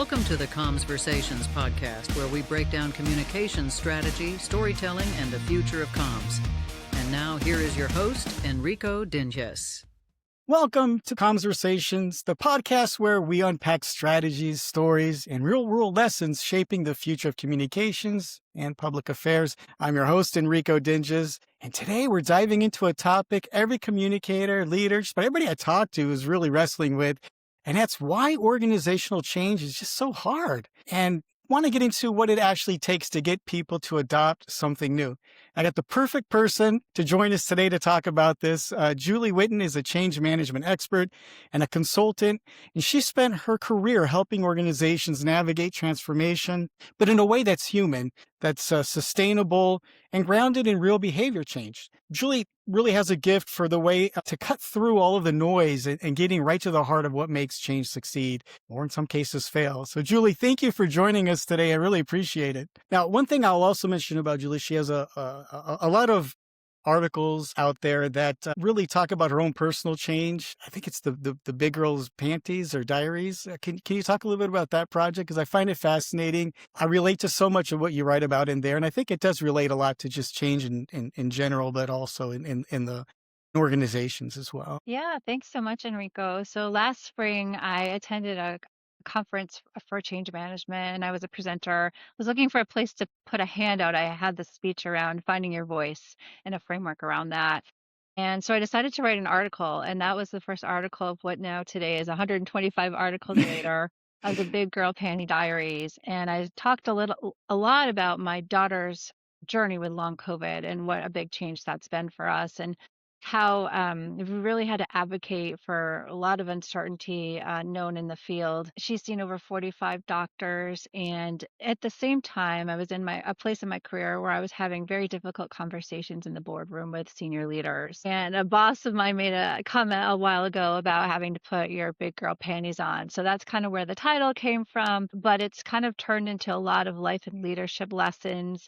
Welcome to the Commsversations podcast, where we break down communications strategy, storytelling, and the future of comms. And now, here is your host, Enrico Dinges. Welcome to Commsversations, the podcast where we unpack strategies, stories, and real-world lessons shaping the future of communications and public affairs. I'm your host, Enrico Dinges, and today we're diving into a topic every communicator, leader, just about everybody I talk to is really wrestling with, and that's why organizational change is just so hard. And want to get into what it actually takes to get people to adopt something new. I got the perfect person to join us today to talk about this. Julie Whitten is a change management expert and a consultant, and she spent her career helping organizations navigate transformation, but in a way that's human, that's sustainable, and grounded in real behavior change. Julie really has a gift for the way to cut through all of the noise and getting right to the heart of what makes change succeed, or in some cases fail. So Julie, thank you for joining us today. I really appreciate it. Now, one thing I'll also mention about Julie, she has a lot of articles out there that really talk about her own personal change. I think it's the Big Girl's Panties or Diaries. Can you talk a little bit about that project? Because I find it fascinating. I relate to so much of what you write about in there, and I think it does relate a lot to just change in general, but also in the organizations as well. Yeah, thanks so much, Enrico. So last spring, I attended a conference for change management, and I was a presenter. I was looking for a place to put a handout. I had the speech around finding your voice and a framework around that. And so I decided to write an article, and that was the first article of what now today is 125 articles later of the Big Girl Panty Diaries. And I talked a lot about my daughter's journey with long COVID and what a big change that's been for us, and how we really had to advocate for a lot of uncertainty known in the field. She's seen over 45 doctors, and at the same time, I was in a place in my career where I was having very difficult conversations in the boardroom with senior leaders. And a boss of mine made a comment a while ago about having to put your big girl panties on. So that's kind of where the title came from, but it's kind of turned into a lot of life and leadership lessons.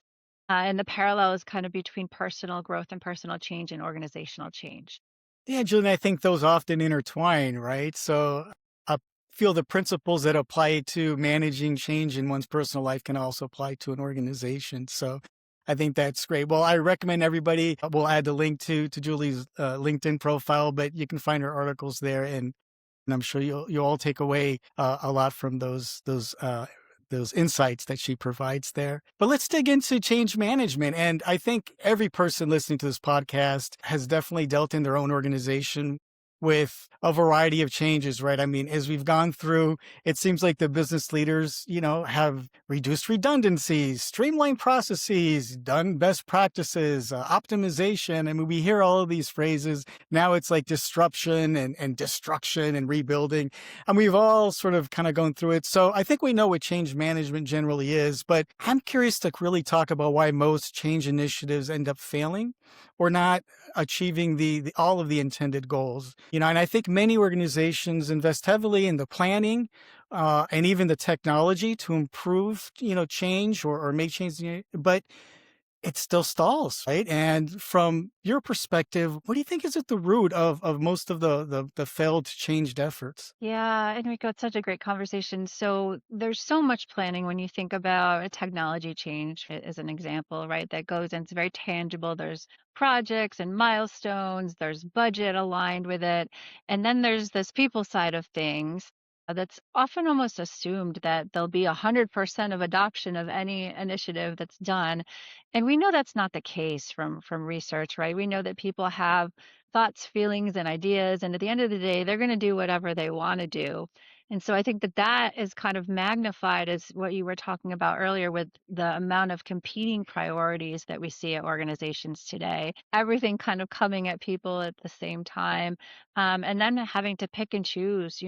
And the parallel is kind of between personal growth and personal change and organizational change. Yeah, Julie, I think those often intertwine, right? So I feel the principles that apply to managing change in one's personal life can also apply to an organization. So I think that's great. Well, I recommend everybody, we'll add the link to Julie's LinkedIn profile, but you can find her articles there, and I'm sure you'll all take away a lot from those insights that she provides there. But let's dig into change management. And I think every person listening to this podcast has definitely dealt in their own organization with a variety of changes, right? I mean, as we've gone through, it seems like the business leaders, have reduced redundancies, streamlined processes, done best practices, optimization. I mean, we hear all of these phrases. Now it's like disruption and destruction and rebuilding. And we've all sort of kind of gone through it. So I think we know what change management generally is, but I'm curious to really talk about why most change initiatives end up failing or not achieving all of the intended goals. And I think many organizations invest heavily in the planning and even the technology to improve, change or make change, but it still stalls, right? And from your perspective, what do you think is at the root of most of the failed changed efforts? Yeah, Enrico, it's such a great conversation. So there's so much planning when you think about a technology change as an example, right? That goes in, it's very tangible. There's projects and milestones, there's budget aligned with it. And then there's this people side of things that's often almost assumed that there'll be 100% of adoption of any initiative that's done. And we know that's not the case from research, right? We know that people have thoughts, feelings, and ideas, and at the end of the day, they're going to do whatever they want to do. And so I think that is kind of magnified as what you were talking about earlier with the amount of competing priorities that we see at organizations today. Everything kind of coming at people at the same time, and then having to pick and choose,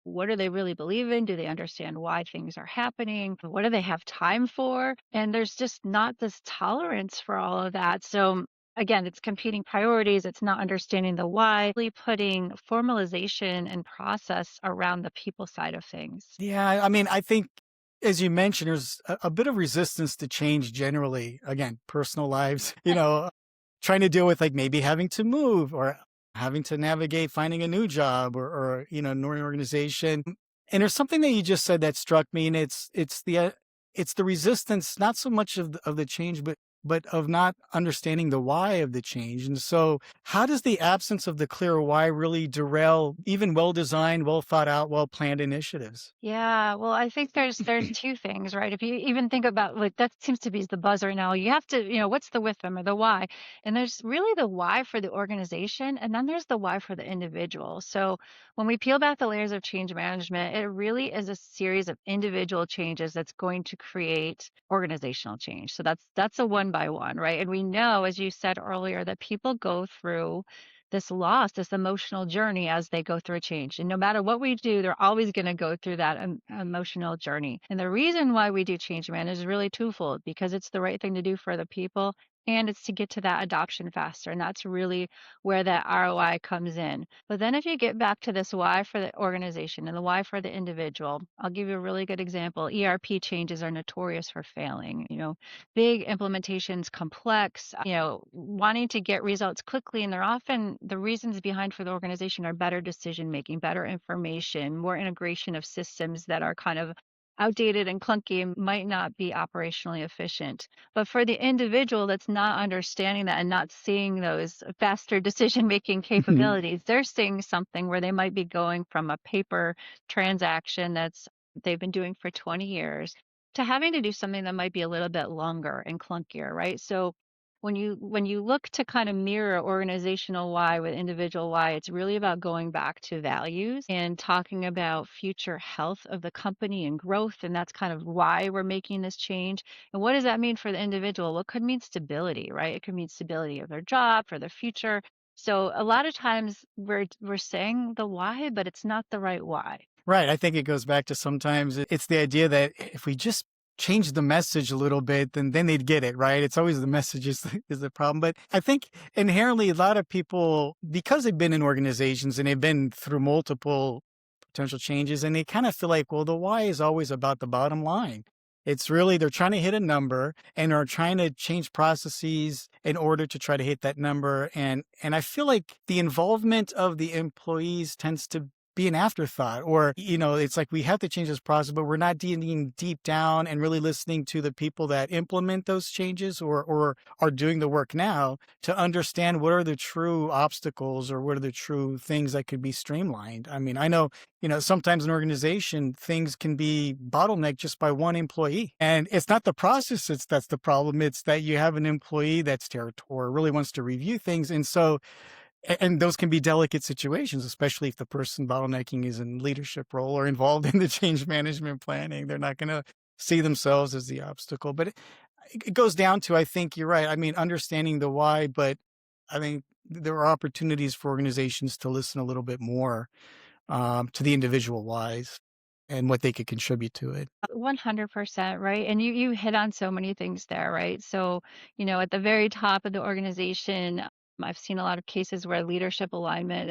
what do they really believe in? Do they understand why things are happening? What do they have time for? And there's just not this tolerance for all of that. So again, it's competing priorities. It's not understanding the why, really putting formalization and process around the people side of things. Yeah, I mean, I think, as you mentioned, there's a bit of resistance to change generally. Again, personal lives, trying to deal with like maybe having to move or having to navigate finding a new job or an organization. And there's something that you just said that struck me, and it's the resistance, not so much of the change, but of not understanding the why of the change. And so, how does the absence of the clear why really derail even well designed, well thought out, well planned initiatives? Yeah, well, I think there's two things, right? If you even think about like that seems to be the buzz right now. You have to, what's the with them or the why? And there's really the why for the organization, and then there's the why for the individual. So when we peel back the layers of change management, it really is a series of individual changes that's going to create organizational change. So that's a one by one, right? And we know, as you said earlier, that people go through this loss, this emotional journey as they go through a change. And no matter what we do, they're always going to go through that emotional journey. And the reason why we do change management is really twofold, because it's the right thing to do for the people and it's to get to that adoption faster. And that's really where that ROI comes in. But then if you get back to this why for the organization and the why for the individual, I'll give you a really good example. ERP changes are notorious for failing. Big implementations, complex, wanting to get results quickly. And they're often the reasons behind for the organization are better decision making, better information, more integration of systems that are kind of outdated and clunky and might not be operationally efficient. But for the individual that's not understanding that and not seeing those faster decision making capabilities, they're seeing something where they might be going from a paper transaction that's they've been doing for 20 years to having to do something that might be a little bit longer and clunkier, right? So when you look to kind of mirror organizational why with individual why, it's really about going back to values and talking about future health of the company and growth. And that's kind of why we're making this change. And what does that mean for the individual? Well, it could mean stability, right? It could mean stability of their job, for their future. So a lot of times we're saying the why, but it's not the right why. Right. I think it goes back to sometimes it's the idea that if we just change the message a little bit, then they'd get it, right? It's always the message is the problem. But I think inherently a lot of people, because they've been in organizations and they've been through multiple potential changes, and they kind of feel like, well, the why is always about the bottom line. It's really, they're trying to hit a number and are trying to change processes in order to try to hit that number. And I feel like the involvement of the employees tends to be an afterthought, or, it's like we have to change this process, but we're not digging deep down and really listening to the people that implement those changes or are doing the work now to understand what are the true obstacles or what are the true things that could be streamlined. I mean, I know, sometimes in an organization, things can be bottlenecked just by one employee. And it's not the process that's the problem. It's that you have an employee that's territorial, really wants to review things. And those can be delicate situations, especially if the person bottlenecking is in leadership role or involved in the change management planning. They're not going to see themselves as the obstacle. But it goes down to, I think you're right. I mean, understanding the why, but I think there are opportunities for organizations to listen a little bit more to the individual whys and what they could contribute to it. 100%, right? And you hit on so many things there, right? So, at the very top of the organization, I've seen a lot of cases where leadership alignment,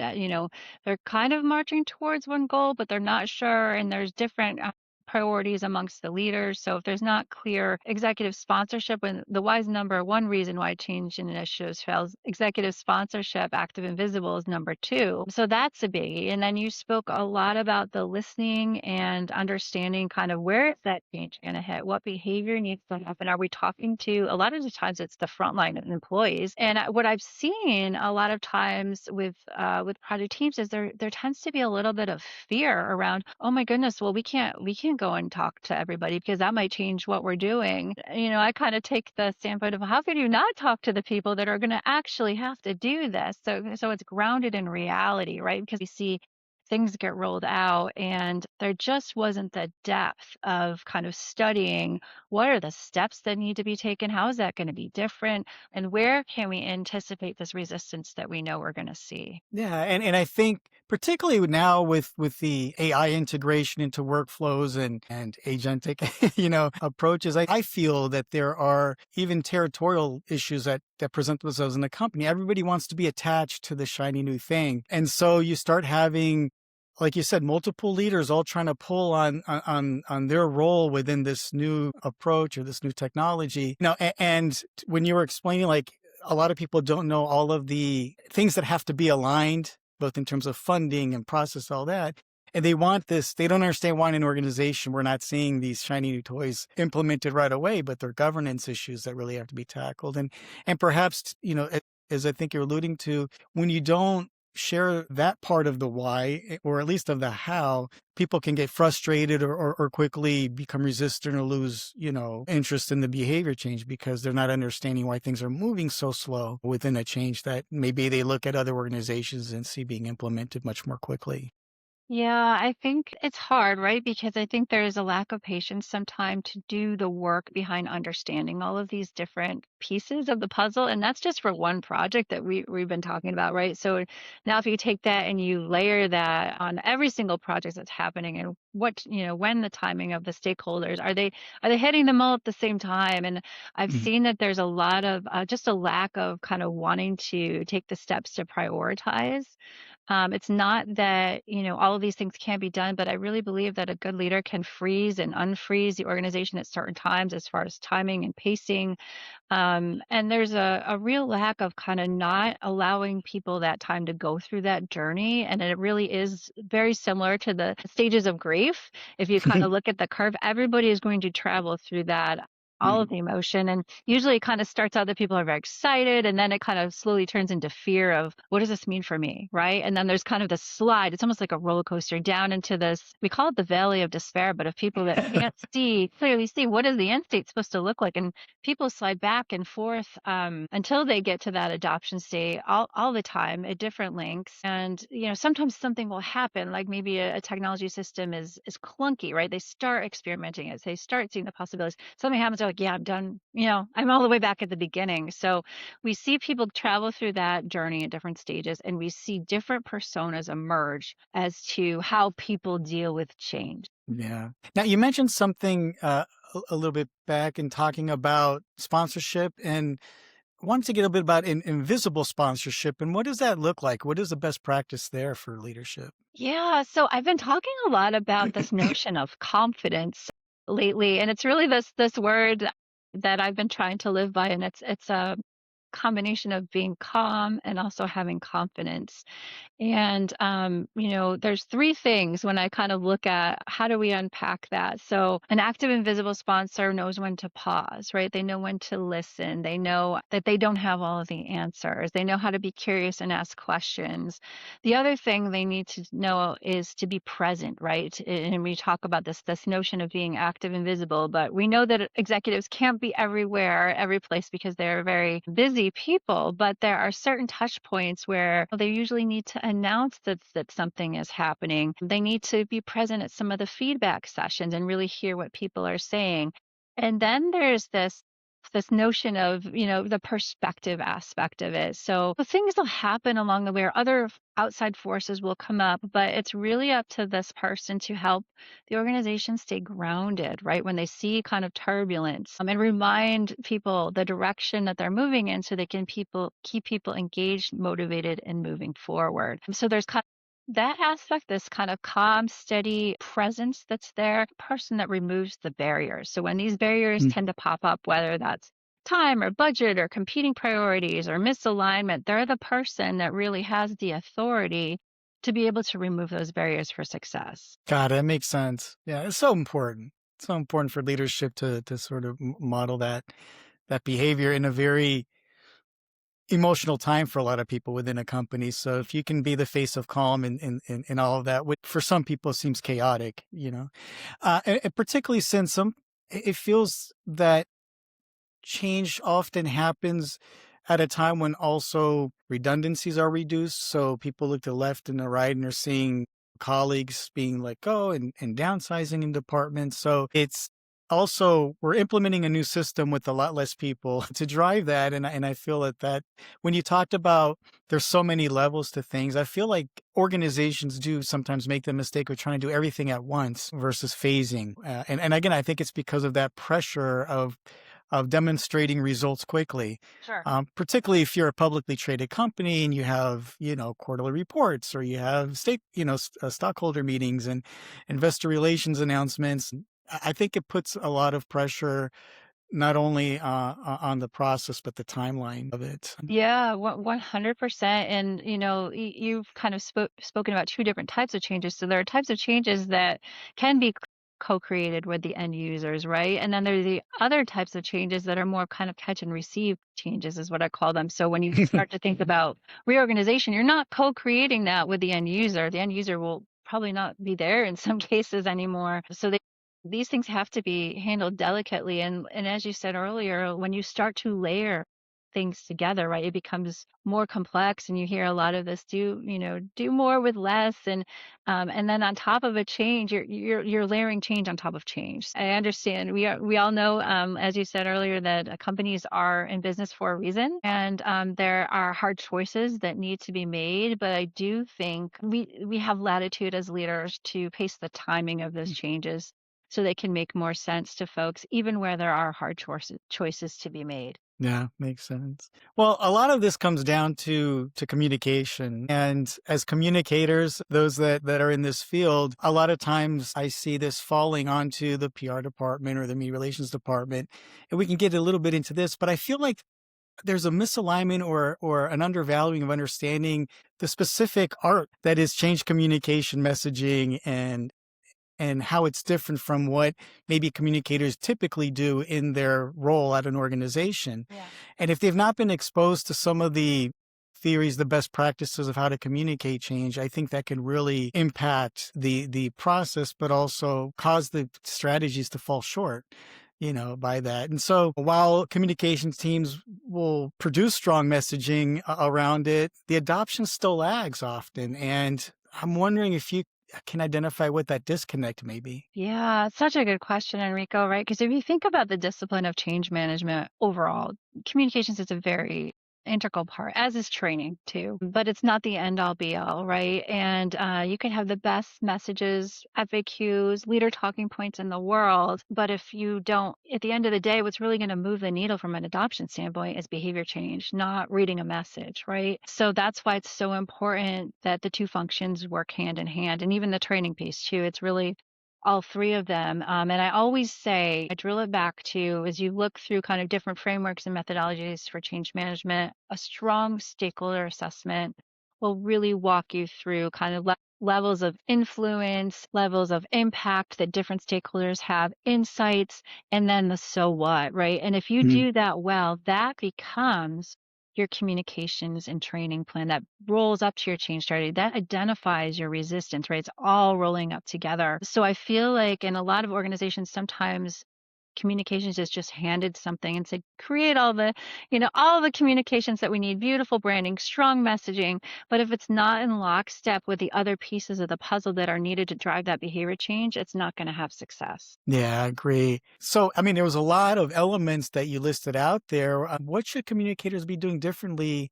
they're kind of marching towards one goal, but they're not sure. And there's different priorities amongst the leaders. So if there's not clear executive sponsorship, and the wise number one reason why change initiatives fails, executive sponsorship, active and visible, is number two. So that's a biggie. And then you spoke a lot about the listening and understanding kind of where is that change going to hit, what behavior needs to happen. Are we talking to, a lot of the times it's the frontline employees. And what I've seen a lot of times with project teams is there tends to be a little bit of fear around, oh my goodness, well, we can't go and talk to everybody because that might change what we're doing. I kind of take the standpoint of how could you not talk to the people that are going to actually have to do this? So it's grounded in reality, right? Because we see things get rolled out and there just wasn't the depth of kind of studying what are the steps that need to be taken, how is that going to be different, and where can we anticipate this resistance that we know we're going to see. Yeah, and I think particularly now with the AI integration into workflows and agentic approaches, I feel that there are even territorial issues that present themselves in the company. Everybody wants to be attached to the shiny new thing, and so you start having, like you said, multiple leaders all trying to pull on their role within this new approach or this new technology. And when you were explaining, like, a lot of people don't know all of the things that have to be aligned, both in terms of funding and process, all that. And they want this, they don't understand why in an organization we're not seeing these shiny new toys implemented right away, but they're governance issues that really have to be tackled. And perhaps, as I think you're alluding to, when you don't share that part of the why, or at least of the how, people can get frustrated or quickly become resistant or lose, interest in the behavior change because they're not understanding why things are moving so slow within a change that maybe they look at other organizations and see being implemented much more quickly. Yeah, I think it's hard, right? Because I think there is a lack of patience sometimes to do the work behind understanding all of these different pieces of the puzzle. And that's just for one project that we've been talking about, right? So now if you take that and you layer that on every single project that's happening and when the timing of the stakeholders, are they hitting them all at the same time? And I've Mhm. seen that there's a lot of just a lack of kind of wanting to take the steps to prioritize. It's not that, all of these things can be done, but I really believe that a good leader can freeze and unfreeze the organization at certain times as far as timing and pacing. And there's a real lack of kind of not allowing people that time to go through that journey. And it really is very similar to the stages of grief. If you kind of look at the curve, everybody is going to travel through that. All of Mhm. the emotion. And usually it kind of starts out that people are very excited and then it kind of slowly turns into fear of what does this mean for me? Right. And then there's kind of the slide. It's almost like a roller coaster down into this, we call it the valley of despair, but of people that can't clearly see what is the end state supposed to look like. And people slide back and forth until they get to that adoption state all the time at different lengths. And sometimes something will happen, like maybe a technology system is clunky, right? They start experimenting it, they start seeing the possibilities. Something happens, they're like, yeah, I'm done. I'm all the way back at the beginning. So we see people travel through that journey at different stages, and we see different personas emerge as to how people deal with change. Yeah. Now you mentioned something a little bit back in talking about sponsorship, and wanted to get a bit about invisible sponsorship, and what does that look like? What is the best practice there for leadership? Yeah, so I've been talking a lot about this notion of confidence lately, and it's really this word that I've been trying to live by, and it's a combination of being calm and also having confidence. And, there's three things when I kind of look at how do we unpack that. So, an active invisible sponsor knows when to pause, right? They know when to listen. They know that they don't have all of the answers. They know how to be curious and ask questions. The other thing they need to know is to be present, right? And we talk about this notion of being active and visible, but we know that executives can't be everywhere, every place because they're very busy people, but there are certain touch points where they usually need to announce that something is happening. They need to be present at some of the feedback sessions and really hear what people are saying. And then there's this notion of, the perspective aspect of it. So things will happen along the way or other outside forces will come up, but it's really up to this person to help the organization stay grounded, right? When they see kind of turbulence, and remind people the direction that they're moving in so they can keep people engaged, motivated, and moving forward. So there's kind of that aspect, this kind of calm, steady presence that's there, person that removes the barriers. So when these barriers Mm. tend to pop up, whether that's time or budget or competing priorities or misalignment, they're the person that really has the authority to be able to remove those barriers for success. God, that makes sense. Yeah, it's so important. So important for leadership to sort of model that behavior in a very emotional time for a lot of people within a company. So if you can be the face of calm and all of that, which for some people seems chaotic, and particularly since it feels that change often happens at a time when also redundancies are reduced. So people look to the left and the right and are seeing colleagues being let go and downsizing in departments. So it's also we're implementing a new system with a lot less people to drive that. And I feel that when you talked about there's so many levels to things, I feel like organizations do sometimes make the mistake of trying to do everything at once versus phasing. And again, I think it's because of that pressure of demonstrating results quickly. Sure. Particularly if you're a publicly traded company and you have, quarterly reports or you have stockholder meetings and investor relations announcements. I think it puts a lot of pressure not only on the process, but the timeline of it. Yeah, 100%. And you've kind of spoken about two different types of changes. So there are types of changes that can be co-created with the end users, right? And then there are the other types of changes that are more kind of catch and receive changes, is what I call them. So when you start to think about reorganization, you're not co-creating that with the end user. The end user will probably not be there in some cases anymore. So these things have to be handled delicately. And as you said earlier, when you start to layer things together, right, it becomes more complex, and you hear a lot of this, do more with less. And then on top of a change, you're layering change on top of change. I understand, we all know, as you said earlier, that companies are in business for a reason, and there are hard choices that need to be made. But I do think we have latitude as leaders to pace the timing of those changes so they can make more sense to folks, even where there are hard choices to be made. Yeah, makes sense. Well, a lot of this comes down to communication. And as communicators, those that are in this field, a lot of times I see this falling onto the PR department or the media relations department. And we can get a little bit into this, but I feel like there's a misalignment or an undervaluing of understanding the specific art that is change communication messaging and how it's different from what maybe communicators typically do in their role at an organization. Yeah. And if they've not been exposed to some of the theories, the best practices of how to communicate change, I think that can really impact the process, but also cause the strategies to fall short, by that. And so while communications teams will produce strong messaging around it, the adoption still lags often. And I'm wondering if you can identify what that disconnect may be. Yeah, it's such a good question, Enrico, right? Because if you think about the discipline of change management overall, communications is a very integral part, as is training too. But it's not the end all be all, right? And you can have the best messages, FAQs, leader talking points in the world. But if you don't, at the end of the day, what's really going to move the needle from an adoption standpoint is behavior change, not reading a message, right? So that's why it's so important that the two functions work hand in hand, and even the training piece too. It's really all three of them. And I always say, I drill it back to, as you look through kind of different frameworks and methodologies for change management, a strong stakeholder assessment will really walk you through kind of levels of influence, levels of impact that different stakeholders have, insights, and then the so what, right? And if you do that well, that becomes your communications and training plan that rolls up to your change strategy, that identifies your resistance, right? It's all rolling up together. So I feel like in a lot of organizations, sometimes communications is just handed something and said, create all the communications that we need, beautiful branding, strong messaging. But if it's not in lockstep with the other pieces of the puzzle that are needed to drive that behavior change, it's not going to have success. Yeah, I agree. So, I mean, there was a lot of elements that you listed out there. What should communicators be doing differently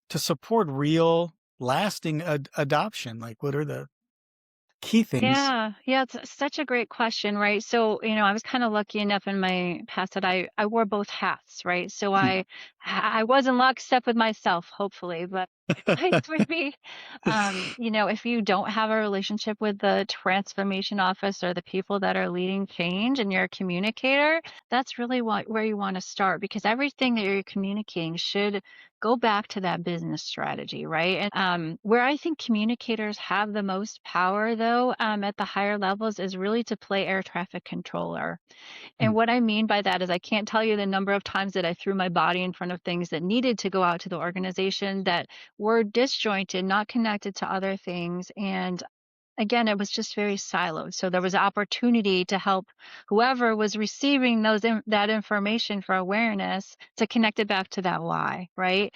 to support real, lasting adoption? Like, what are the key things? Yeah, it's such a great question, right? So, I was kind of lucky enough in my past that I wore both hats, right? So I was in lockstep with myself, hopefully, but advice would be, if you don't have a relationship with the transformation office or the people that are leading change and you're a communicator, that's really where you want to start, because everything that you're communicating should go back to that business strategy, right? And where I think communicators have the most power, though, at the higher levels, is really to play air traffic controller. And what I mean by that is I can't tell you the number of times that I threw my body in front of things that needed to go out to the organization that were disjointed, not connected to other things. And again, it was just very siloed. So there was opportunity to help whoever was receiving that information for awareness to connect it back to that why, right?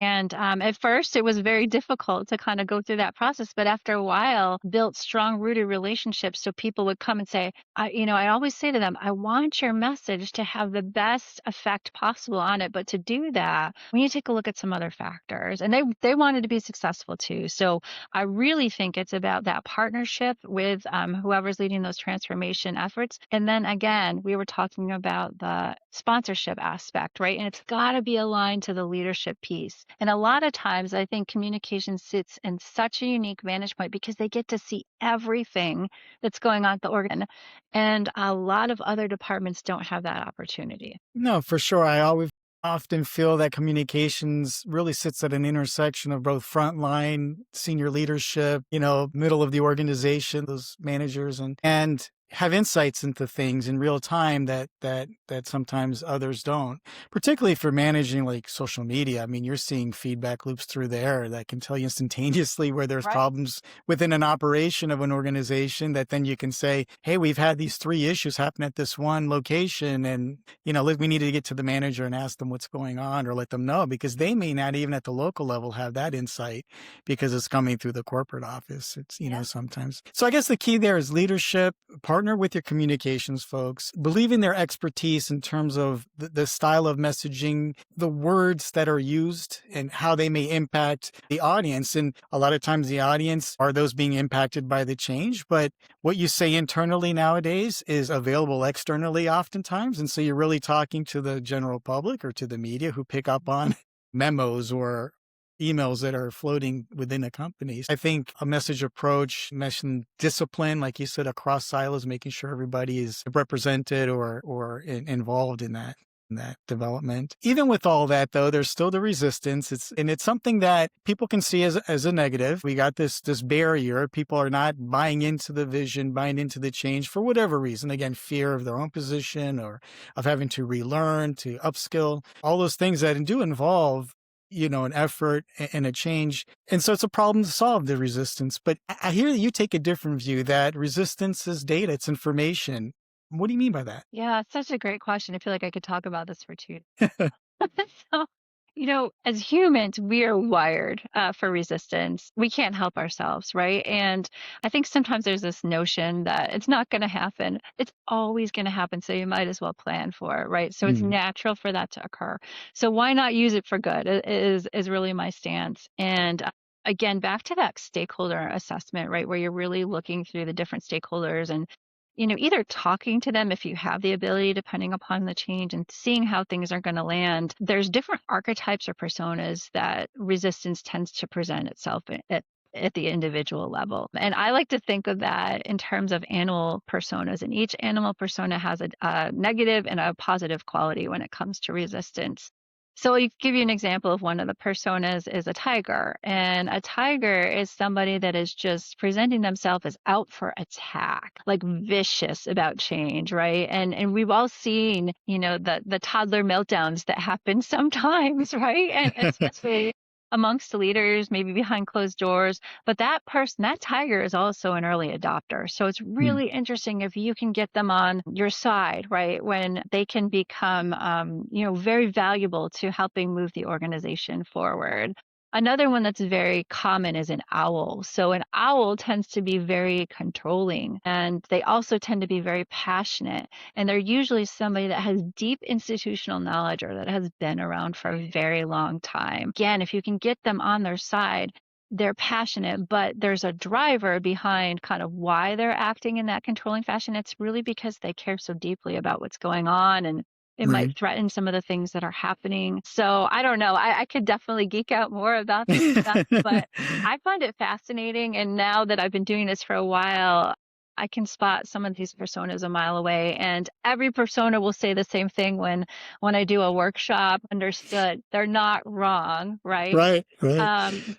And at first, it was very difficult to kind of go through that process. But after a while, built strong rooted relationships. So people would come and say, I always say to them, I want your message to have the best effect possible on it. But to do that, we need to take a look at some other factors. And they wanted to be successful too. So I really think it's about that partnership with whoever's leading those transformation efforts. And then again, we were talking about the sponsorship aspect, right? And it's got to be aligned to the leadership piece. And a lot of times, I think communication sits in such a unique vantage point because they get to see everything that's going on at the organ. And a lot of other departments don't have that opportunity. No, for sure. I always often feel that communications really sits at an intersection of both frontline, senior leadership, middle of the organization, those managers and have insights into things in real time that sometimes others don't. Particularly for managing like social media. I mean, you're seeing feedback loops through there that can tell you instantaneously where there's Right. problems within an operation of an organization that then you can say, hey, we've had these 3 issues happen at this one location and we need to get to the manager and ask them what's going on or let them know because they may not even at the local level have that insight because it's coming through the corporate office. It's, Yeah. sometimes. So I guess the key there is leadership, partner with your communications folks, believe in their expertise in terms of the style of messaging, the words that are used and how they may impact the audience. And a lot of times the audience are those being impacted by the change, but what you say internally nowadays is available externally oftentimes. And so you're really talking to the general public or to the media who pick up on memos or emails that are floating within the companies. I think a message approach, message discipline, like you said, across silos, making sure everybody is represented or involved in that development. Even with all that, though, there's still the resistance. It's something that people can see as a negative. We got this barrier. People are not buying into the vision, buying into the change for whatever reason. Again, fear of their own position or of having to relearn, to upskill, all those things that do involve an effort and a change. And so it's a problem to solve the resistance. But I hear that you take a different view that resistance is data, it's information. What do you mean by that? Yeah, it's such a great question. I feel like I could talk about this for 2 So, as humans, we are wired for resistance. We can't help ourselves, right? And I think sometimes there's this notion that it's not going to happen. It's always going to happen. So you might as well plan for it, right? So it's Mm. natural for that to occur. So why not use it for good is really my stance. And again, back to that stakeholder assessment, right? Where you're really looking through the different stakeholders and either talking to them if you have the ability, depending upon the change, and seeing how things are going to land. There's different archetypes or personas that resistance tends to present itself at the individual level. And I like to think of that in terms of animal personas. And each animal persona has a negative and a positive quality when it comes to resistance. So I'll give you an example of one of the personas is a tiger. And a tiger is somebody that is just presenting themselves as out for attack, like vicious about change, right? And we've all seen, the toddler meltdowns that happen sometimes, right? And especially amongst the leaders, maybe behind closed doors. But that person, that tiger is also an early adopter. So it's Mm. really interesting if you can get them on your side, right? When they can become, very valuable to helping move the organization forward. Another one that's very common is an owl. So an owl tends to be very controlling and they also tend to be very passionate. And they're usually somebody that has deep institutional knowledge or that has been around for a very long time. Again, if you can get them on their side, they're passionate, but there's a driver behind kind of why they're acting in that controlling fashion. It's really because they care so deeply about what's going on and it Right. might threaten some of the things that are happening. So I don't know. I could definitely geek out more about this stuff, but I find it fascinating. And now that I've been doing this for a while, I can spot some of these personas a mile away. And every persona will say the same thing when I do a workshop. Understood. They're not wrong, right? Right.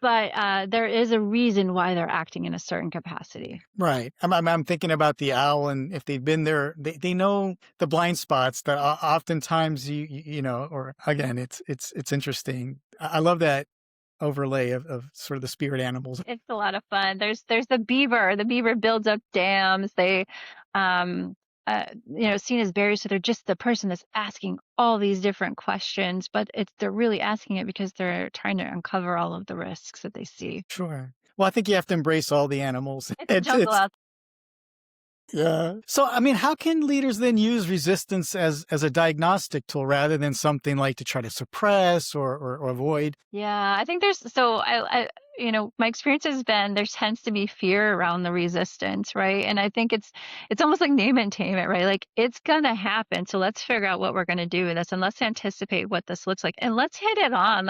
But there is a reason why they're acting in a certain capacity. Right. I'm thinking about the owl, and if they've been there, they know the blind spots that oftentimes or again, it's interesting. I love that overlay of sort of the spirit animals. It's a lot of fun. There's the beaver. The beaver builds up dams. They seen as barriers. So they're just the person that's asking all these different questions, but they're really asking it because they're trying to uncover all of the risks that they see. Sure. Well, I think you have to embrace all the animals. It's a jungle out Yeah. So, I mean, how can leaders then use resistance as a diagnostic tool rather than something like to try to suppress or avoid? Yeah, I think my experience has been there tends to be fear around the resistance, right? And I think it's almost like name and tame it, right? Like it's gonna happen. So let's figure out what we're gonna do with this and let's anticipate what this looks like and let's hit it on.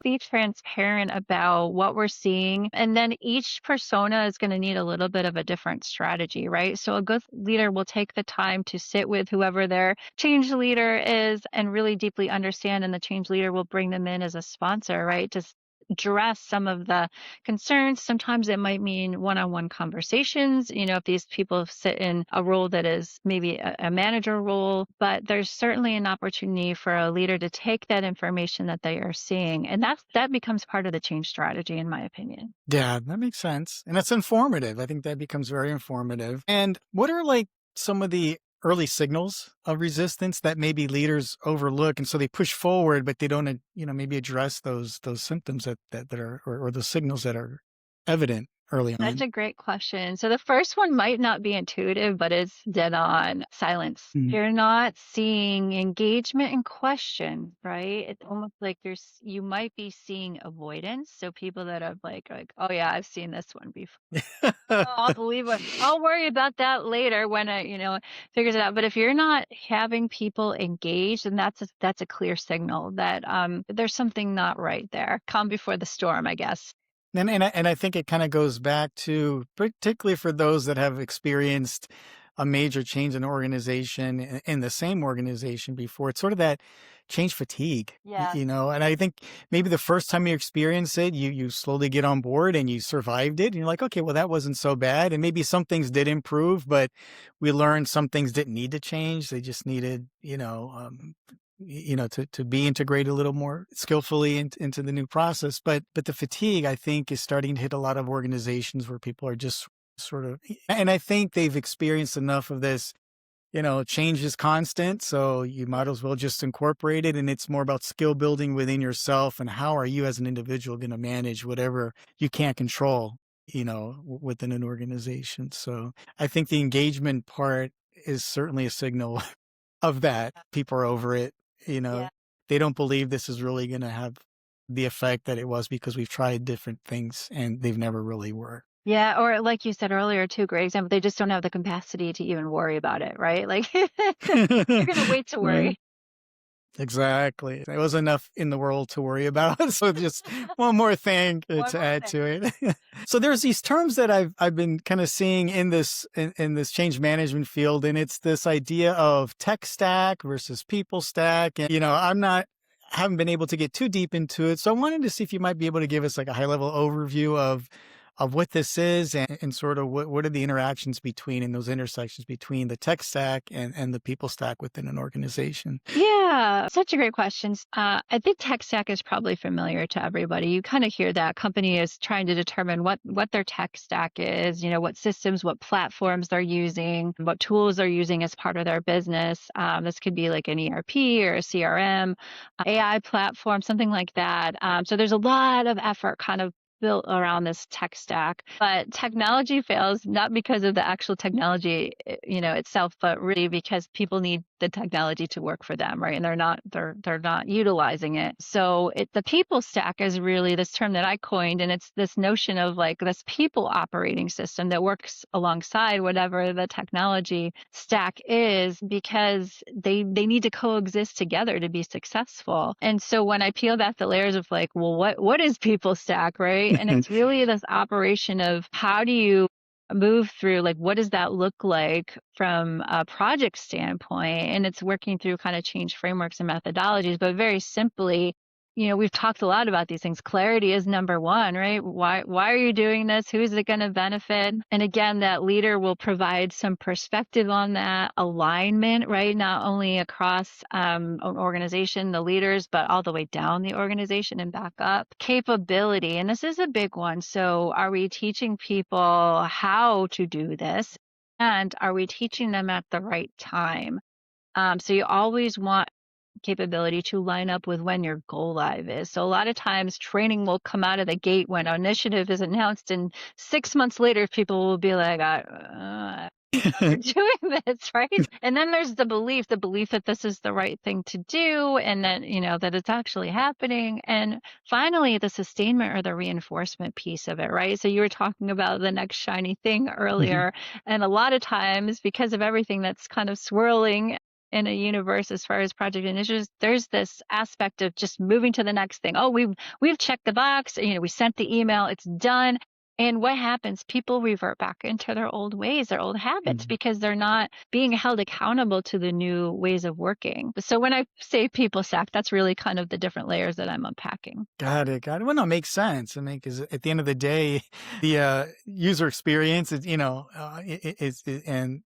be transparent about what we're seeing. And then each persona is going to need a little bit of a different strategy, right? So a good leader will take the time to sit with whoever their change leader is and really deeply understand. And the change leader will bring them in as a sponsor, right? To address some of the concerns. Sometimes it might mean one-on-one conversations, if these people sit in a role that is maybe a manager role, but there's certainly an opportunity for a leader to take that information that they are seeing. And that becomes part of the change strategy, in my opinion. Yeah, that makes sense. And that's informative. I think that becomes very informative. And what are like some of the early signals of resistance that maybe leaders overlook, and so they push forward, but they don't, maybe address those symptoms that are, or the signals that are evident early on? That's a great question. So the first one might not be intuitive, but it's dead on: silence. If you're not seeing engagement and question, right? It's almost like you might be seeing avoidance. So people that have like, oh yeah, I've seen this one before. Oh, I'll believe it. I'll worry about that later when I, figures it out. But if you're not having people engaged, then that's a clear signal that there's something not right there. Calm before the storm, I guess. And I think it kind of goes back to, particularly for those that have experienced a major change in organization in the same organization before, it's sort of that change fatigue, Yeah. and I think maybe the first time you experience it, you slowly get on board and you survived it. And you're like, okay, well, that wasn't so bad. And maybe some things did improve, but we learned some things didn't need to change. They just needed, to be integrated a little more skillfully into the new process. But the fatigue, I think, is starting to hit a lot of organizations where people are just sort of, and I think they've experienced enough of this, change is constant. So you might as well just incorporate it. And it's more about skill building within yourself. And how are you as an individual going to manage whatever you can't control, within an organization? So I think the engagement part is certainly a signal of that. People are over it. Yeah. They don't believe this is really going to have the effect that it was, because we've tried different things and they've never really worked. Yeah, or like you said earlier, too, great example, they just don't have the capacity to even worry about it, right? Like you're gonna wait to worry. Right. Exactly. There was enough in the world to worry about. So just one more thing to add to it. So there's these terms that I've been kind of seeing in this change management field, and it's this idea of tech stack versus people stack. And haven't been able to get too deep into it. So I wanted to see if you might be able to give us like a high level overview of what this is, and sort of what are the interactions between, and those intersections between the tech stack and the people stack within an organization. Yeah, such a great question. I think tech stack is probably familiar to everybody. You kind of hear that company is trying to determine what their tech stack is, what systems, what platforms they're using, what tools they're using as part of their business. This could be like an ERP or a CRM, AI platform, something like that. So there's a lot of effort kind of built around this tech stack, but technology fails not because of the actual technology, itself, but really because people need the technology to work for them, right? And they're not utilizing it. So the people stack is really this term that I coined, and it's this notion of like this people operating system that works alongside whatever the technology stack is, because they need to coexist together to be successful. And so when I peel back the layers of like, well, what is people stack, right? And it's really this operation of how do you move through, like, what does that look like from a project standpoint? And it's working through kind of change frameworks and methodologies, but very simply, we've talked a lot about these things. Clarity is number one, right? Why are you doing this? Who is it going to benefit? And again, that leader will provide some perspective on that alignment, right? Not only across an organization, the leaders, but all the way down the organization and back up. Capability, and this is a big one. So are we teaching people how to do this? And are we teaching them at the right time? So you always want capability to line up with when your go live is. So a lot of times training will come out of the gate when an initiative is announced, and 6 months later people will be like, I'm doing this, right? And then there's the belief that this is the right thing to do, and then, that it's actually happening. And finally, the sustainment or the reinforcement piece of it, right? So you were talking about the next shiny thing earlier. And a lot of times, because of everything that's kind of swirling in a universe as far as project initiatives, there's this aspect of just moving to the next thing. Oh, we've checked the box, we sent the email, it's done. And what happens? People revert back into their old ways, their old habits, Mhm. because they're not being held accountable to the new ways of working. So when I say people stack, that's really kind of the different layers that I'm unpacking. Got it. Got it. Well, no, it makes sense. I mean, because at the end of the day, the user experience is, and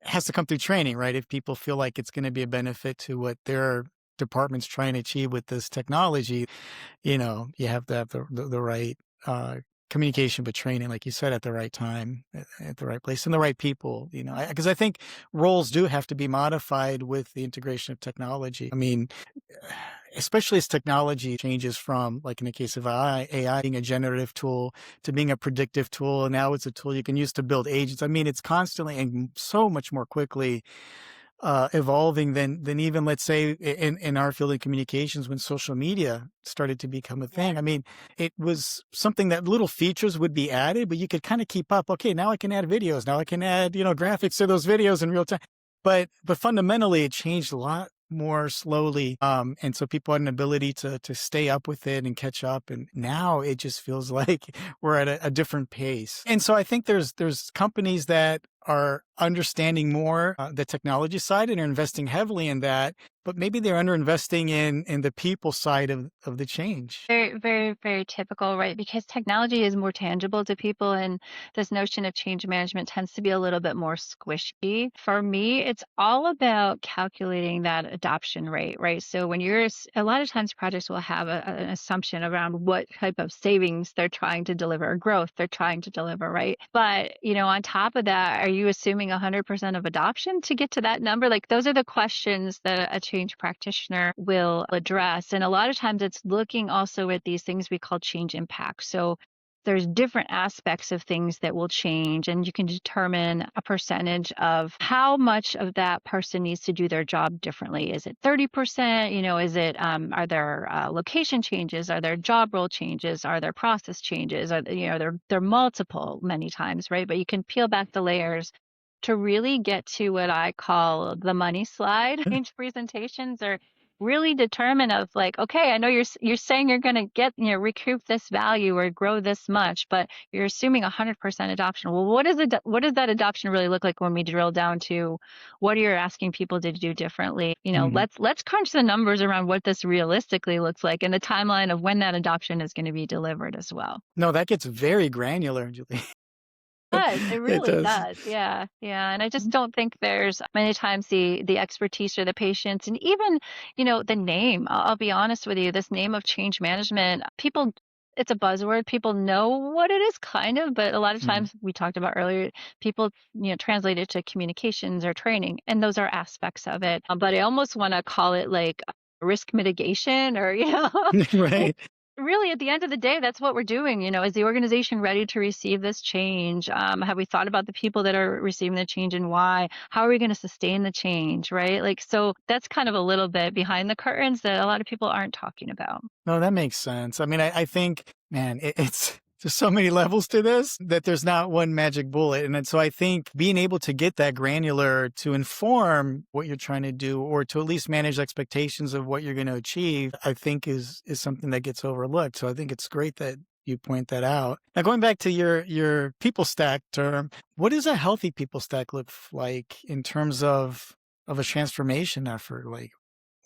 has to come through training, right? If people feel like it's going to be a benefit to what their department's trying to achieve with this technology, you have to have the right communication, but training, like you said, at the right time, at the right place, and the right people. Because I think roles do have to be modified with the integration of technology. I mean, especially as technology changes from, like in the case of AI being a generative tool to being a predictive tool, and now it's a tool you can use to build agents. I mean, it's constantly and so much more quickly evolving than even, let's say, in our field of communications, when social media started to become a thing. I mean, it was something that little features would be added, but you could kind of keep up. Okay, now I can add videos. Now I can add, graphics to those videos in real time. But fundamentally, it changed a lot more slowly. And so people had an ability to stay up with it and catch up. And now it just feels like we're at a different pace. And so I think there's companies that are understanding more the technology side and are investing heavily in that, but maybe they're underinvesting in the people side of the change. Very, very, very typical, right? Because technology is more tangible to people, and this notion of change management tends to be a little bit more squishy. For me, it's all about calculating that adoption rate, right? So when a lot of times projects will have an assumption around what type of savings they're trying to deliver, or growth they're trying to deliver, right? But, on top of that, are you assuming 100% of adoption to get to that number? Like, those are the questions that a change practitioner will address. And a lot of times it's looking also at these things we call change impact. So there's different aspects of things that will change, and you can determine a percentage of how much of that person needs to do their job differently. Is it 30%? Is it, are there location changes? Are there job role changes? Are there process changes? They're multiple many times, right? But you can peel back the layers to really get to what I call the money slide. Change presentations are really determine of, like, okay, I know you're saying you're going to get, recoup this value or grow this much, but you're assuming 100% adoption. Well, what does that adoption really look like when we drill down to what you're asking people to do differently? Mhm. Let's crunch the numbers around what this realistically looks like and the timeline of when that adoption is going to be delivered as well. No, that gets very granular, Julie. It It really does. does. Yeah. Yeah. And I just don't think there's many times the expertise or the patience, and even, the name. I'll be honest with you, this name of change management, people, it's a buzzword. People know what it is kind of, but a lot of Mhm. times we talked about earlier, people, translate it to communications or training, and those are aspects of it. But I almost want to call it like risk mitigation, or, Right. really, at the end of the day, that's what we're doing. Is the organization ready to receive this change? Have we thought about the people that are receiving the change and why? How are we going to sustain the change, right? Like, so that's kind of a little bit behind the curtains that a lot of people aren't talking about. No, that makes sense. I mean, I think, man, it's there's so many levels to this that there's not one magic bullet. And then, so I think being able to get that granular to inform what you're trying to do, or to at least manage expectations of what you're going to achieve, I think is something that gets overlooked. So I think it's great that you point that out. Now, going back to your people stack term, what does a healthy people stack look like in terms of a transformation effort? Like,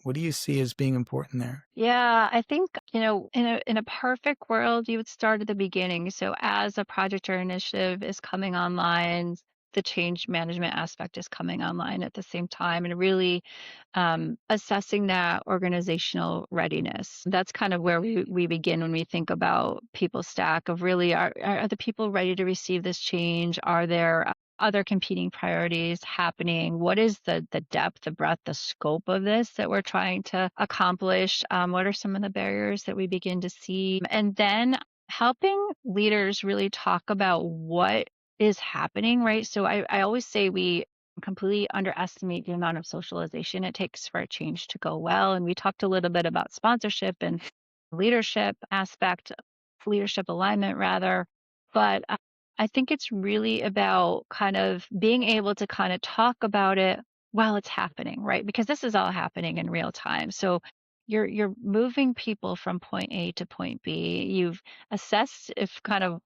what do you see as being important there? Yeah, I think, in a perfect world, you would start at the beginning. So as a project or initiative is coming online, the change management aspect is coming online at the same time, and really assessing that organizational readiness. That's kind of where we begin when we think about people stack, of really, are the people ready to receive this change? Are there other competing priorities happening? What is the depth, the breadth, the scope of this that we're trying to accomplish? What are some of the barriers that we begin to see? And then helping leaders really talk about what is happening, right? So I always say we completely underestimate the amount of socialization it takes for a change to go well. And we talked a little bit about sponsorship and leadership aspect, leadership alignment rather. But I think it's really about kind of being able to kind of talk about it while it's happening, right? Because this is all happening in real time. So you're moving people from point A to point B. You've assessed if kind of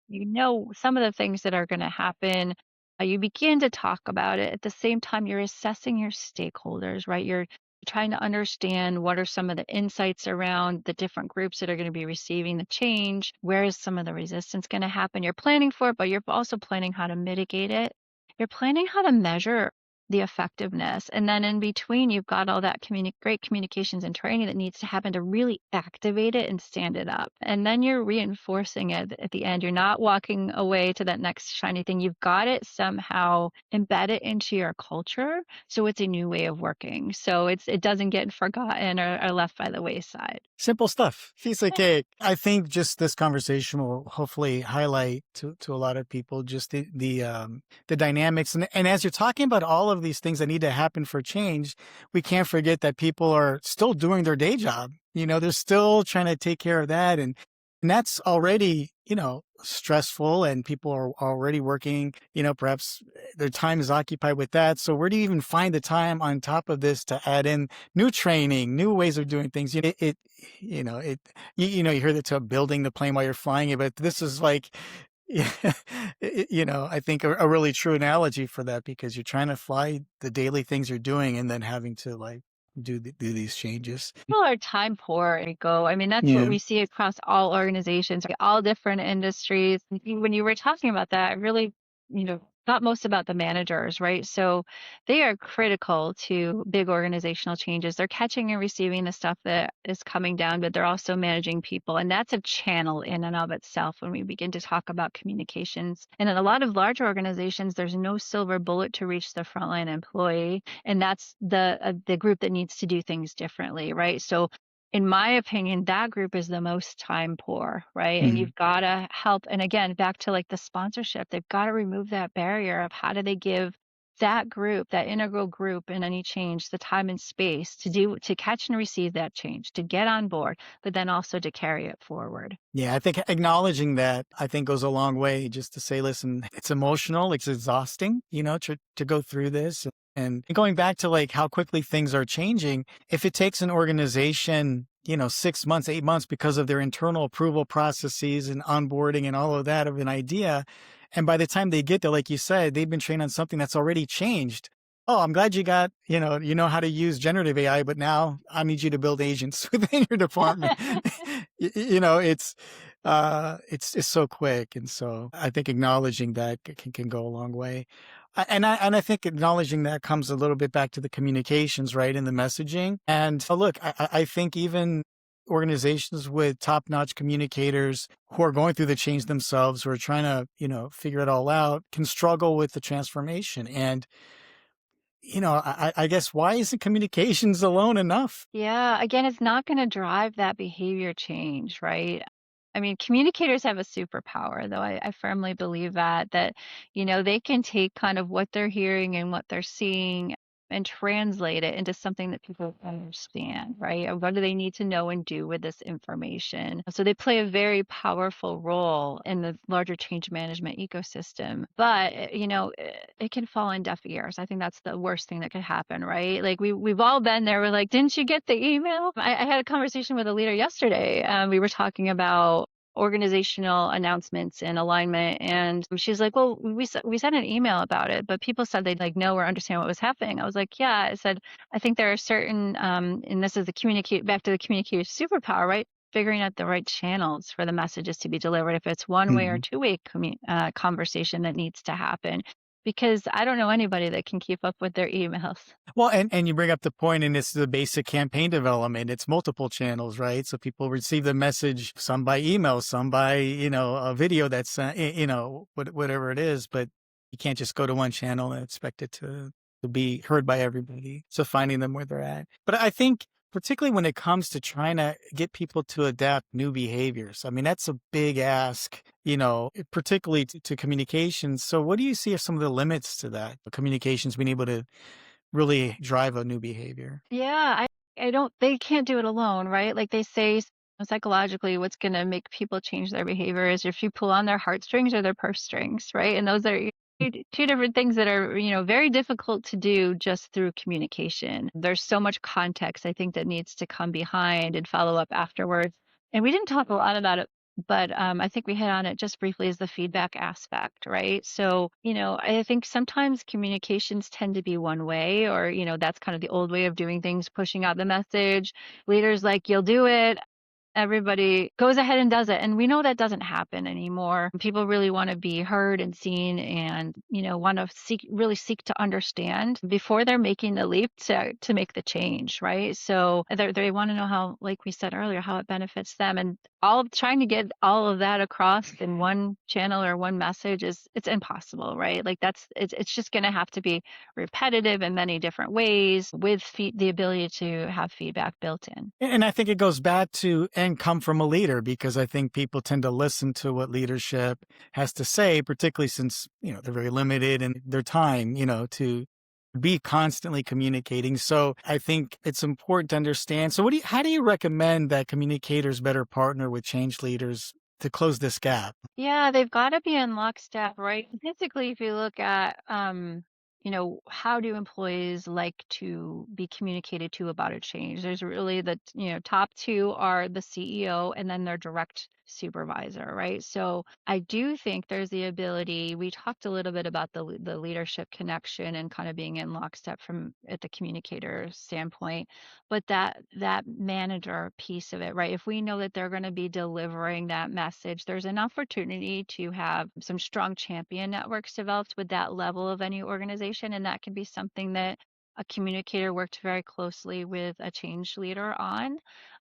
some of the things that are going to happen. You begin to talk about it. At the same time, you're assessing your stakeholders, right? You're trying to understand what are some of the insights around the different groups that are going to be receiving the change. Where is some of the resistance going to happen? You're planning for it, but you're also planning how to mitigate it. You're planning how to measure the effectiveness. And then in between, you've got all that great communications and training that needs to happen to really activate it and stand it up. And then you're reinforcing it at the end. You're not walking away to that next shiny thing. You've got it somehow embedded into your culture. So it's a new way of working. So it doesn't get forgotten or left by the wayside. Simple stuff. Piece of cake. I think just this conversation will hopefully highlight to a lot of people just the dynamics. And as you're talking about all of these things that need to happen for change, we can't forget that people are still doing their day job. They're still trying to take care of that. And that's already, stressful, and people are already working, perhaps their time is occupied with that. So where do you even find the time on top of this to add in new training, new ways of doing things? You hear the term building the plane while you're flying it, but this is like, I think a really true analogy for that, because you're trying to fly the daily things you're doing and then having to like do these changes. People are time poor, Rico. I mean, that's what Yeah. we see across all organizations, right? All different industries. When you were talking about that, I really, thought most about the managers, right? So they are critical to big organizational changes. They're catching and receiving the stuff that is coming down, but they're also managing people. And that's a channel in and of itself when we begin to talk about communications. And in a lot of large organizations, there's no silver bullet to reach the frontline employee. And that's the group that needs to do things differently, right? So in my opinion, that group is the most time poor, right? And you've got to help. And again, back to like the sponsorship, they've got to remove that barrier of how do they give that group, that integral group in any change, the time and space to catch and receive that change, to get on board, but then also to carry it forward. Yeah, I think acknowledging that, I think, goes a long way, just to say, listen, it's emotional, it's exhausting, to go through this. And going back to like how quickly things are changing, if it takes an organization, 6 months, 8 months because of their internal approval processes and onboarding and all of that of an idea, and by the time they get there, like you said, they've been trained on something that's already changed. Oh, I'm glad you got, you know how to use generative AI, but now I need you to build agents within your department. It's so quick. And so I think acknowledging that can go a long way. And I think acknowledging that comes a little bit back to the communications, right? And the messaging. And look, I think even organizations with top-notch communicators who are going through the change themselves, who are trying to, figure it all out, can struggle with the transformation. And I guess, why isn't communications alone enough? Yeah, again, it's not going to drive that behavior change, right? I mean, communicators have a superpower, though. I firmly believe that, they can take kind of what they're hearing and what they're seeing and translate it into something that people understand, right? Or what do they need to know and do with this information? So they play a very powerful role in the larger change management ecosystem. But, it can fall on deaf ears. I think that's the worst thing that could happen, right? Like we've all been there. We're like, didn't you get the email? I had a conversation with a leader yesterday. We were talking about organizational announcements and alignment, and she's like, well, we sent an email about it, but people said they'd like know or understand what was happening. I was like, yeah. I said, I think there are certain and this is back to the communicator superpower, right? Figuring out the right channels for the messages to be delivered, if it's one way or two-way conversation that needs to happen, because I don't know anybody that can keep up with their emails. Well, and you bring up the point, and it's the basic campaign development. It's multiple channels, right? So people receive the message, some by email, some by, a video that's, whatever it is, but you can't just go to one channel and expect it to be heard by everybody. So finding them where they're at. But I think particularly when it comes to trying to get people to adapt new behaviors, I mean, that's a big ask, particularly to communications. So what do you see are some of the limits to that? Communications being able to really drive a new behavior. Yeah, they can't do it alone, right? Like they say psychologically, what's going to make people change their behavior is if you pull on their heartstrings or their purse strings, right? And those are Two different things that are, very difficult to do just through communication. There's so much context, I think, that needs to come behind and follow up afterwards. And we didn't talk a lot about it, but I think we hit on it just briefly as the feedback aspect, right? So, I think sometimes communications tend to be one way, or, that's kind of the old way of doing things, pushing out the message. Leaders like, you'll do it. Everybody goes ahead and does it. And we know that doesn't happen anymore. People really want to be heard and seen and, want to really seek to understand before they're making the leap to make the change, right? So they want to know how, like we said earlier, how it benefits them. And trying to get all of that across in one channel or one message it's impossible, right? Like it's just going to have to be repetitive in many different ways with the ability to have feedback built in. And I think it goes back to and come from a leader, because I think people tend to listen to what leadership has to say, particularly since, they're very limited in their time, to be constantly communicating. So I think it's important to understand. So how do you recommend that communicators better partner with change leaders to close this gap? Yeah, they've got to be in lockstep, right? Basically, if you look at, how do employees like to be communicated to about a change? There's really top two are the CEO and then their direct supervisor, right? So I do think there's the ability. We talked a little bit about the leadership connection and kind of being in lockstep from at the communicator standpoint, but that manager piece of it, right? If we know that they're going to be delivering that message, there's an opportunity to have some strong champion networks developed with that level of any organization, and that can be something that a communicator worked very closely with a change leader on,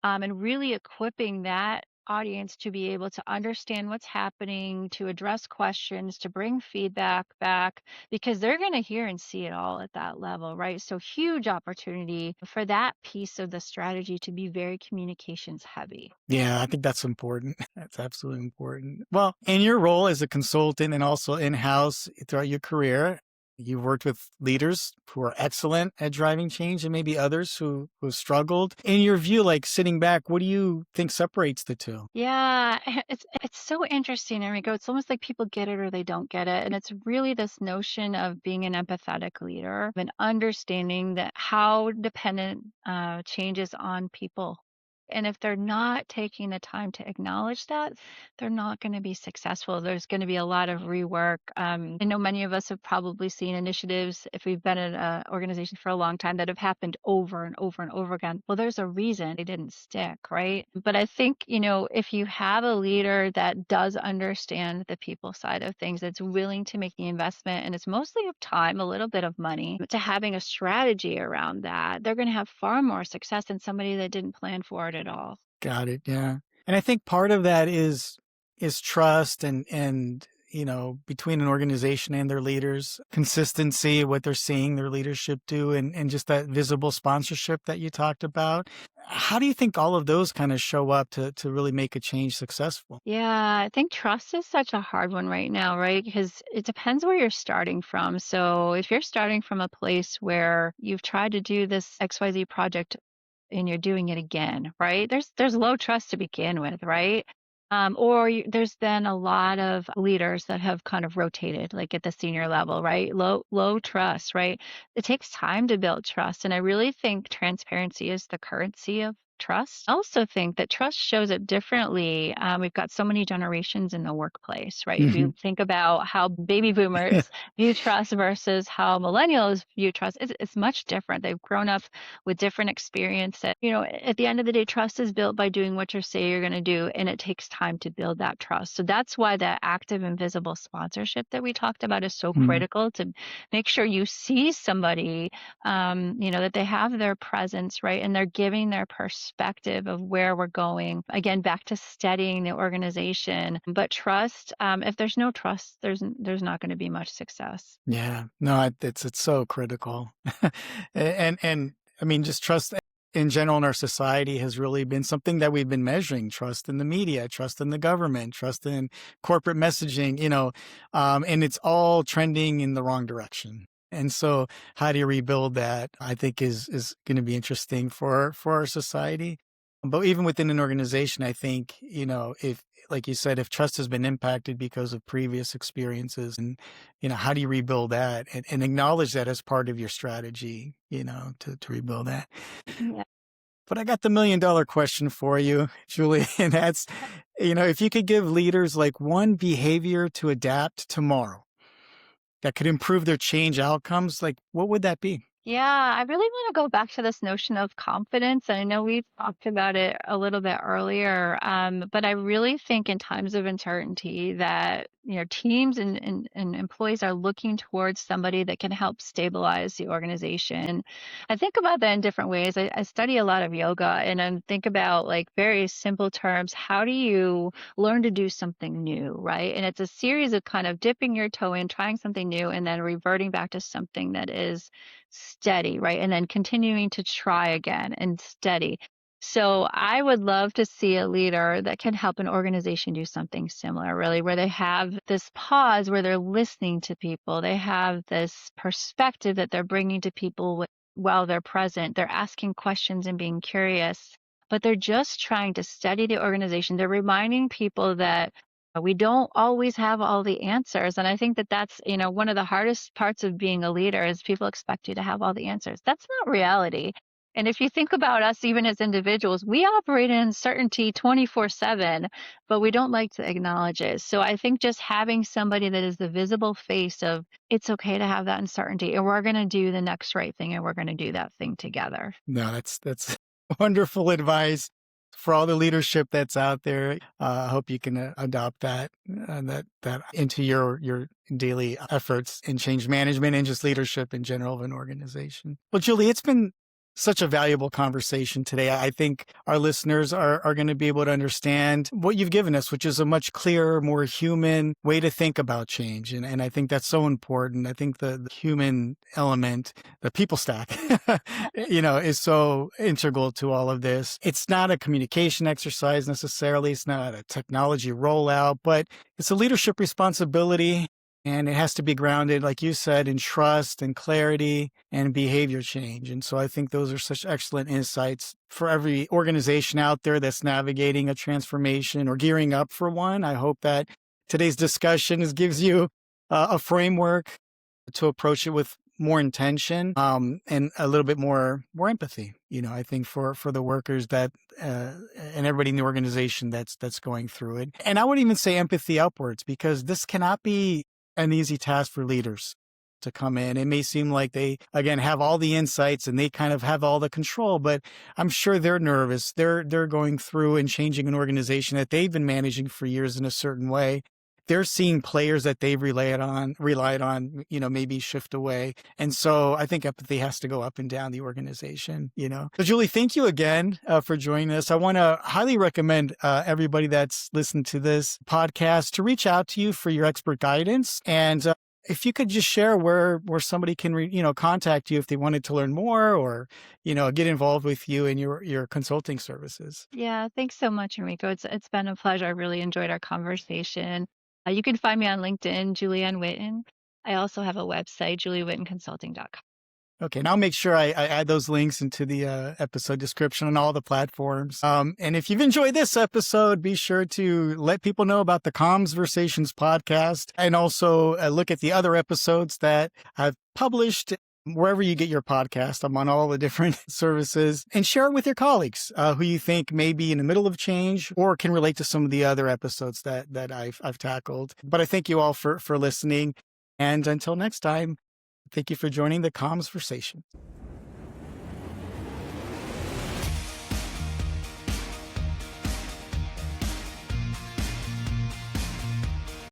and really equipping that audience to be able to understand what's happening, to address questions, to bring feedback back, because they're going to hear and see it all at that level, right? So huge opportunity for that piece of the strategy to be very communications heavy. Yeah, I think that's important. That's absolutely important. Well, in your role as a consultant and also in-house throughout your career, you've worked with leaders who are excellent at driving change and maybe others who struggled. In your view, like sitting back, what do you think separates the two? Yeah, it's so interesting, Enrico. It's almost like people get it or they don't get it. And it's really this notion of being an empathetic leader and understanding that how dependent change is on people. And if they're not taking the time to acknowledge that, they're not going to be successful. There's going to be a lot of rework. I know many of us have probably seen initiatives, if we've been in an organization for a long time, that have happened over and over and over again. Well, there's a reason they didn't stick, right? But I think, if you have a leader that does understand the people side of things, that's willing to make the investment, and it's mostly of time, a little bit of money, to having a strategy around that, they're going to have far more success than somebody that didn't plan for it at all. Got it. Yeah. And I think part of that is trust and between an organization and their leaders, consistency, what they're seeing their leadership do, and just that visible sponsorship that you talked about. How do you think all of those kind of show up to really make a change successful? Yeah, I think trust is such a hard one right now, right? Because it depends where you're starting from. So if you're starting from a place where you've tried to do this XYZ project and you're doing it again, right? There's low trust to begin with, right? There's been a lot of leaders that have kind of rotated, like at the senior level, right? Low trust, right? It takes time to build trust, and I really think transparency is the currency of trust. I also think that trust shows up differently. We've got so many generations in the workplace, right? If you think about how baby boomers view trust versus how millennials view trust, it's much different. They've grown up with different experiences. At the end of the day, trust is built by doing what you say you're going to do, and it takes time to build that trust. So that's why that active and visible sponsorship that we talked about is so critical, to make sure you see somebody, that they have their presence, right? And they're giving their perspective of where we're going. Again, back to steadying the organization. But trust, if there's no trust, there's not going to be much success. Yeah, no, it's so critical. and I mean, just trust in general in our society has really been something that we've been measuring. Trust in the media, trust in the government, trust in corporate messaging, and it's all trending in the wrong direction. And so how do you rebuild that, I think is going to be interesting for our society. But even within an organization, I think, if, like you said, if trust has been impacted because of previous experiences and, how do you rebuild that and acknowledge that as part of your strategy, to rebuild that. Yeah. But I got the $1 million question for you, Julie, and that's, if you could give leaders like one behavior to adapt tomorrow that could improve their change outcomes, like what would that be? Yeah, I really want to go back to this notion of confidence. And I know we've talked about it a little bit earlier, but I really think in times of uncertainty that teams and employees are looking towards somebody that can help stabilize the organization. I think about that in different ways. I study a lot of yoga, and I think about like very simple terms. How do you learn to do something new, right? And it's a series of kind of dipping your toe in, trying something new, and then reverting back to something that is steady, right? And then continuing to try again and steady. So I would love to see a leader that can help an organization do something similar, really, where they have this pause, where they're listening to people. They have this perspective that they're bringing to people while they're present. They're asking questions and being curious, but they're just trying to steady the organization. They're reminding people that we don't always have all the answers. And I think that that's, one of the hardest parts of being a leader is people expect you to have all the answers. That's not reality. And if you think about us, even as individuals, we operate in uncertainty 24/7, but we don't like to acknowledge it. So I think just having somebody that is the visible face of it's okay to have that uncertainty, and we're going to do the next right thing, and we're going to do that thing together. No, that's wonderful advice for all the leadership that's out there. I hope you can adopt that into your daily efforts in change management and just leadership in general of an organization. Well, Julie, it's been such a valuable conversation today. I think our listeners are going to be able to understand what you've given us, which is a much clearer, more human way to think about change. And I think that's so important. I think the human element, the people stack, is so integral to all of this. It's not a communication exercise necessarily. It's not a technology rollout, but it's a leadership responsibility. And it has to be grounded, like you said, in trust and clarity and behavior change. And so I think those are such excellent insights for every organization out there that's navigating a transformation or gearing up for one. I hope that today's discussion gives you a framework to approach it with more intention and a little bit more empathy. I think for the workers that and everybody in the organization that's going through it. And I would even say empathy upwards, because this cannot be an easy task for leaders to come in. It may seem like they, again, have all the insights and they kind of have all the control, but I'm sure they're nervous. They're going through and changing an organization that they've been managing for years in a certain way. They're seeing players that they've relied on, maybe shift away. And so I think empathy has to go up and down the organization, So Julie, thank you again for joining us. I want to highly recommend everybody that's listened to this podcast to reach out to you for your expert guidance. And if you could just share where somebody can, contact you if they wanted to learn more or, get involved with you in your consulting services. Yeah, thanks so much, Enrico. It's been a pleasure. I really enjoyed our conversation. You can find me on LinkedIn, Julianne Witten. I also have a website, juliewittenconsulting.com. Okay, and I'll make sure I add those links into the episode description on all the platforms. And if you've enjoyed this episode, be sure to let people know about the Conversations podcast and also look at the other episodes that I've published wherever you get your podcast. I'm on all the different services, and share it with your colleagues who you think may be in the middle of change or can relate to some of the other episodes that I've tackled. But I thank you all for listening. And until next time, thank you for joining the Conversation.